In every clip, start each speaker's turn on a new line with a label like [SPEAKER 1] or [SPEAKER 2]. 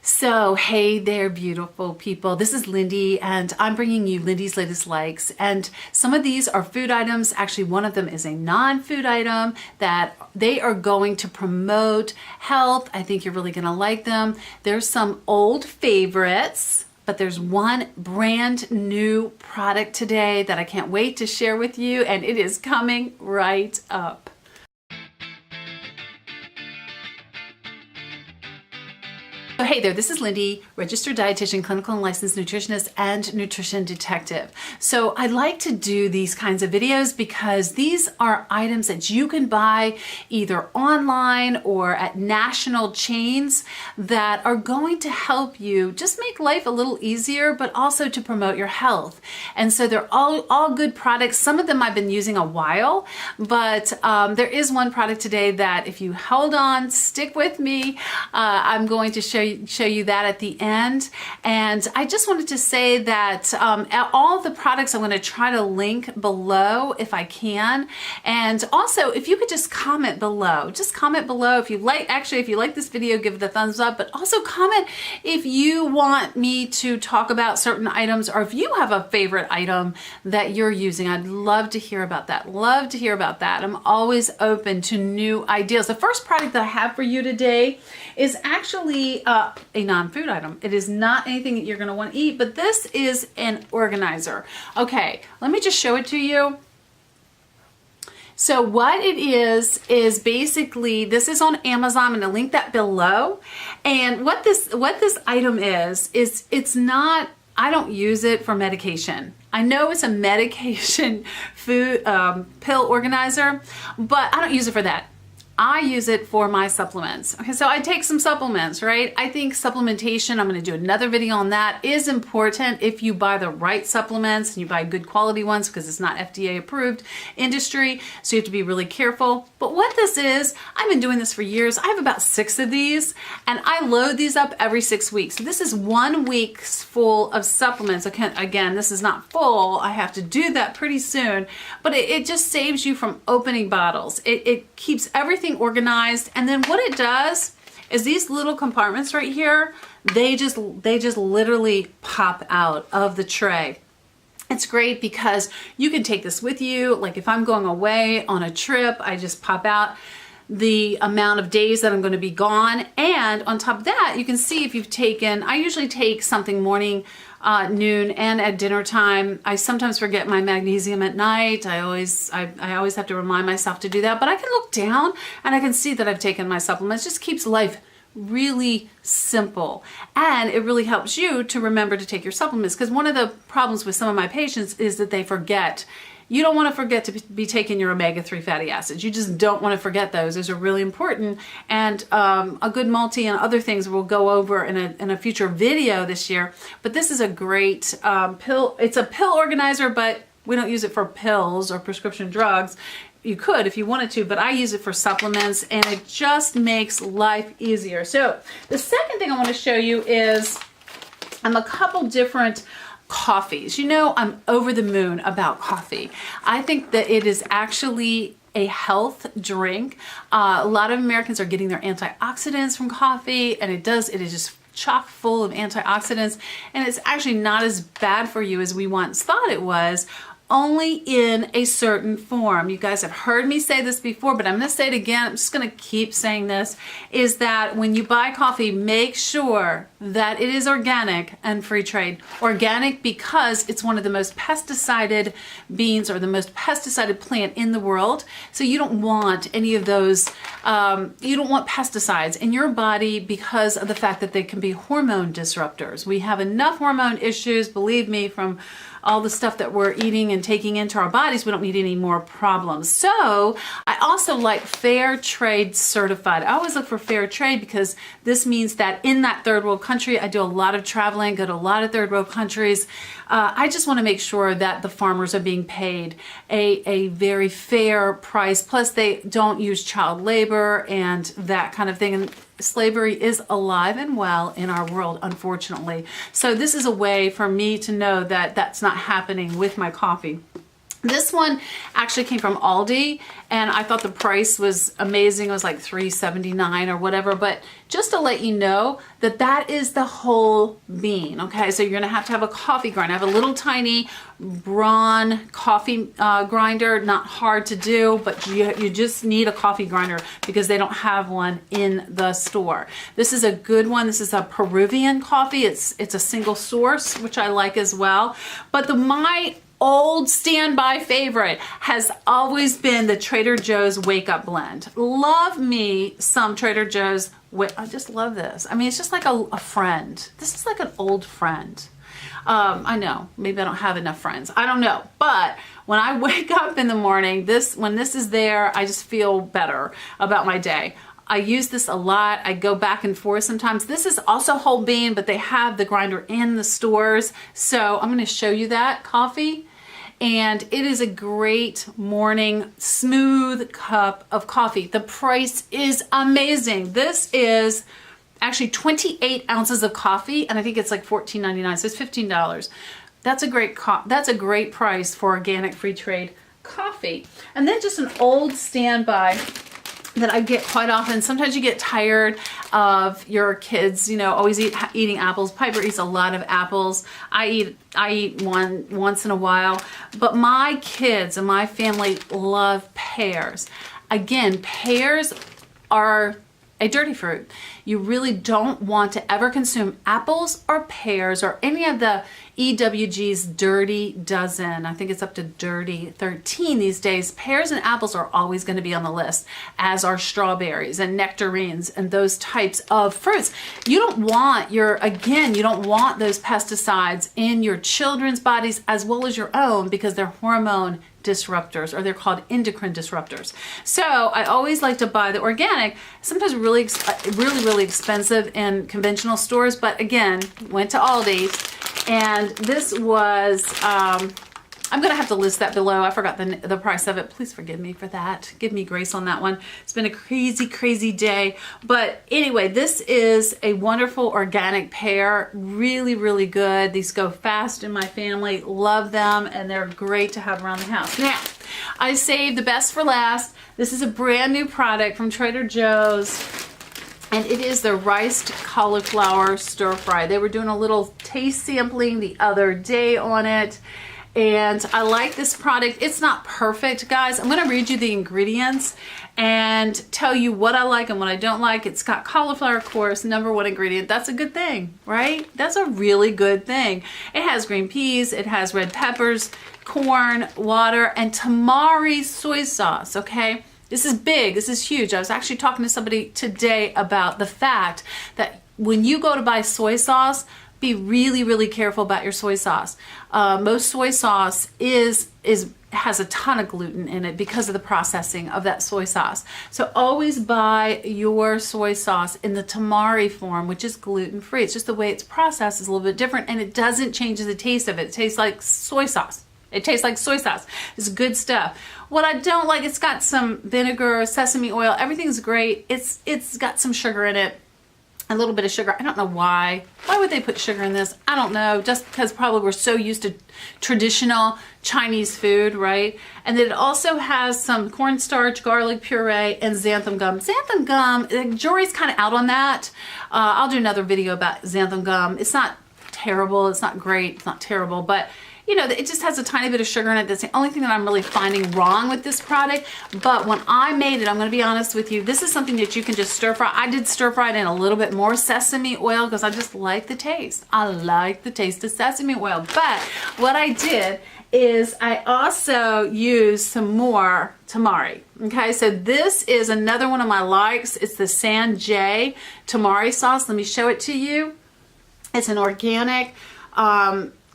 [SPEAKER 1] So, hey there, beautiful people. This is Lindy, and I'm bringing you Lindy's latest likes. And some of these are food items. Actually, one of them is a non-food item that they are going to promote health. I think you're really going to like them. There's some old favorites, but there's one brand new product today that I can't wait to share with you, and it is coming right up. So hey there, this is Lindy, registered dietitian, clinical and licensed nutritionist, and nutrition detective. So I like to do these kinds of videos because these are items that you can buy either online or at national chains that are going to help you just make life a little easier, but also to promote your health. And so they're all good products. Some of them I've been using a while, but there is one product today that if you hold on, stick with me, I'm going to show you that at the end. And I just wanted to say that all the products I'm going to try to link below if I can. And also, if you could just comment below if you like. Actually, if you like this video, give it a thumbs up, but also comment if you want me to talk about certain items, or if you have a favorite item that you're using. I'd love to hear about that. I'm always open to new ideas. The first product that I have for you today is actually a non-food item. It is not anything that you're going to want to eat, but this is an organizer. Okay, let me just show it to you. So what it is basically, this is on Amazon. I'm going to link that below. And what this item is it's not, I don't use it for medication. I know it's a medication food pill organizer, but I don't use it for that. I use it for my supplements. Okay, so I take some supplements, right? I think supplementation, I'm going to do another video on that, is important if you buy the right supplements and you buy good quality ones, because it's not FDA approved industry, so you have to be really careful. But what this is, I've been doing this for years. I have about 6 of these, and I load these up every 6 weeks. So this is 1 week's full of supplements. Again, this is not full. I have to do that pretty soon, but it just saves you from opening bottles. It keeps everything organized, and then what it does is these little compartments right here, they just literally pop out of the tray. It's great because you can take this with you. Like if I'm going away on a trip, I just pop out the amount of days that I'm going to be gone, and on top of that, you can see if you've taken, I usually take something morning, noon, and at dinner time. I sometimes forget my magnesium at night. I always have to remind myself to do that, but I can look down and I can see that I've taken my supplements. It just keeps life really simple, and it really helps you to remember to take your supplements, because one of the problems with some of my patients is that they forget. You don't want to forget to be taking your omega-3 fatty acids. You just don't want to forget those. Those are really important. And a good multi and other things we'll go over in a future video this year. But this is a great pill. It's a pill organizer, but we don't use it for pills or prescription drugs. You could if you wanted to, but I use it for supplements, and it just makes life easier. So the second thing I want to show you is a couple different coffees. You know, I'm over the moon about coffee. I think that it is actually a health drink. A lot of Americans are getting their antioxidants from coffee, and it is just chock full of antioxidants, and it's actually not as bad for you as we once thought it was, only in a certain form. You guys have heard me say this before, but I'm going to say it again. I'm just going to keep saying this, is that when you buy coffee, make sure that it is organic and free trade. Organic because it's one of the most pesticided beans, or the most pesticided plant in the world. So you don't want any of those, you don't want pesticides in your body because of the fact that they can be hormone disruptors. We have enough hormone issues, believe me, from all the stuff that we're eating and taking into our bodies. We don't need any more problems. So I also like fair trade certified. I always look for fair trade because this means that in that third world country, I do a lot of traveling, go to a lot of third world countries. I just want to make sure that the farmers are being paid a very fair price. Plus they don't use child labor and that kind of thing. And slavery is alive and well in our world, unfortunately. So this is a way for me to know that that's not happening with my coffee. This one actually came from Aldi, and I thought the price was amazing. It was like $3.79 or whatever, but just to let you know that that is the whole bean, okay? So you're gonna have a coffee grinder. I have a little tiny Braun coffee grinder, not hard to do, but you just need a coffee grinder because they don't have one in the store. This is a good one. This is a Peruvian coffee. It's a single source, which I like as well. But my old standby favorite has always been the Trader Joe's Wake Up Blend. Love me some Trader Joe's. I just love this. I mean, it's just like a friend. This is like an old friend. I know, maybe I don't have enough friends. I don't know. But when I wake up in the morning, when this is there, I just feel better about my day. I use this a lot. I go back and forth sometimes. This is also whole bean, but they have the grinder in the stores. So I'm going to show you that coffee. And it is a great morning smooth cup of coffee. The price is amazing. This is actually 28 ounces of coffee, and I think it's like $14.99, so it's $15. That's a great price for organic free trade coffee. And then just an old standby that I get quite often. Sometimes you get tired of your kids, you know, always eating apples. Piper eats a lot of apples. I eat one once in a while, but my kids and my family love pears. Again, pears are a dirty fruit. You really don't want to ever consume apples or pears or any of the EWG's dirty dozen. I think it's up to dirty 13 these days. Pears and apples are always going to be on the list, as are strawberries and nectarines and those types of fruits. You don't want you don't want those pesticides in your children's bodies as well as your own, because they're hormone disruptors, or they're called endocrine disruptors. So I always like to buy the organic, sometimes really expensive in conventional stores, but again, went to Aldi, and this was, I'm gonna have to list that below. I forgot the price of it. Please forgive me for that. Give me grace on that one. It's been a crazy day. But anyway, this is a wonderful organic pear. Really good. These go fast in my family. Love them, and they're great to have around the house. Now, I saved the best for last. This is a brand new product from Trader Joe's, and it is the riced cauliflower stir fry. They were doing a little taste sampling the other day on it, and I like this product. It's not perfect, guys. I'm gonna read you the ingredients and tell you what I like and what I don't like. It's got cauliflower, of course, #1 ingredient. That's a good thing, right? That's a really good thing. It has green peas, it has red peppers, corn, water, and tamari soy sauce, okay? This is big, this is huge. I was actually talking to somebody today about the fact that when you go to buy soy sauce, be really careful about your soy sauce. Most soy sauce has a ton of gluten in it because of the processing of that soy sauce. So always buy your soy sauce in the tamari form, which is gluten-free. It's just the way it's processed is a little bit different, and it doesn't change the taste of it. It tastes like soy sauce. It tastes like soy sauce. It's good stuff. What I don't like, it's got some vinegar, sesame oil. Everything's great. It's got some sugar in it. A little bit of sugar. I don't know why. Why would they put sugar in this? I don't know. Just because probably we're so used to traditional Chinese food, right? And then it also has some cornstarch, garlic puree, and xanthan gum. Xanthan gum, the jury's kind of out on that. I'll do another video about xanthan gum. It's not terrible. It's not great. It's not terrible. But you know, it just has a tiny bit of sugar in it. That's the only thing that I'm really finding wrong with this product. But when I made it, I'm going to be honest with you, this is something that you can just stir fry. I did stir fry it in a little bit more sesame oil because I just like the taste. I like the taste of sesame oil. But what I did is I also used some more tamari. Okay, so this is another one of my likes. It's the Sanjay tamari sauce. Let me show it to you. It's an organic,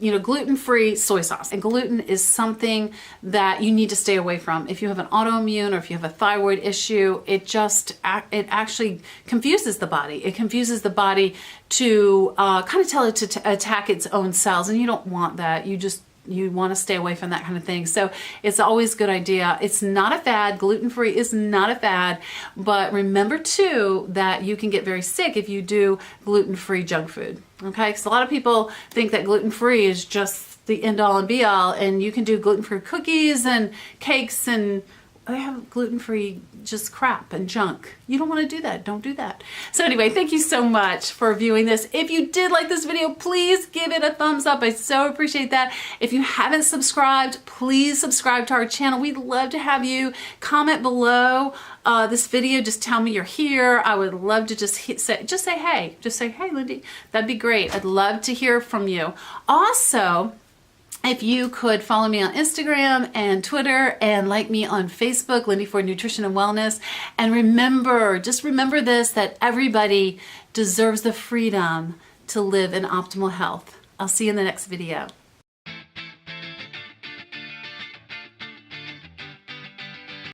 [SPEAKER 1] gluten-free soy sauce. And gluten is something that you need to stay away from. If you have an autoimmune or if you have a thyroid issue, it actually confuses the body. It confuses the body to kind of tell it to attack its own cells, and you don't want that. You want to stay away from that kind of thing. So it's always a good idea. It's not a fad. Gluten-free is not a fad. But remember too that you can get very sick if you do gluten-free junk food. Okay, because a lot of people think that gluten-free is just the end all and be all, and you can do gluten-free cookies and cakes, and I have gluten-free just crap and junk. You don't want to do that. Don't do that. So anyway, thank you so much for viewing this. If you did like this video, please give it a thumbs up. I so appreciate that. If you haven't subscribed, please subscribe to our channel. We'd love to have you. Comment below this video. Just tell me you're here. I would love to just say hey. Just say, hey, Lindy. That'd be great. I'd love to hear from you. Also, if you could follow me on Instagram and Twitter and like me on Facebook, Lindy for Nutrition and Wellness. And remember, just remember this, that everybody deserves the freedom to live in optimal health. I'll see you in the next video.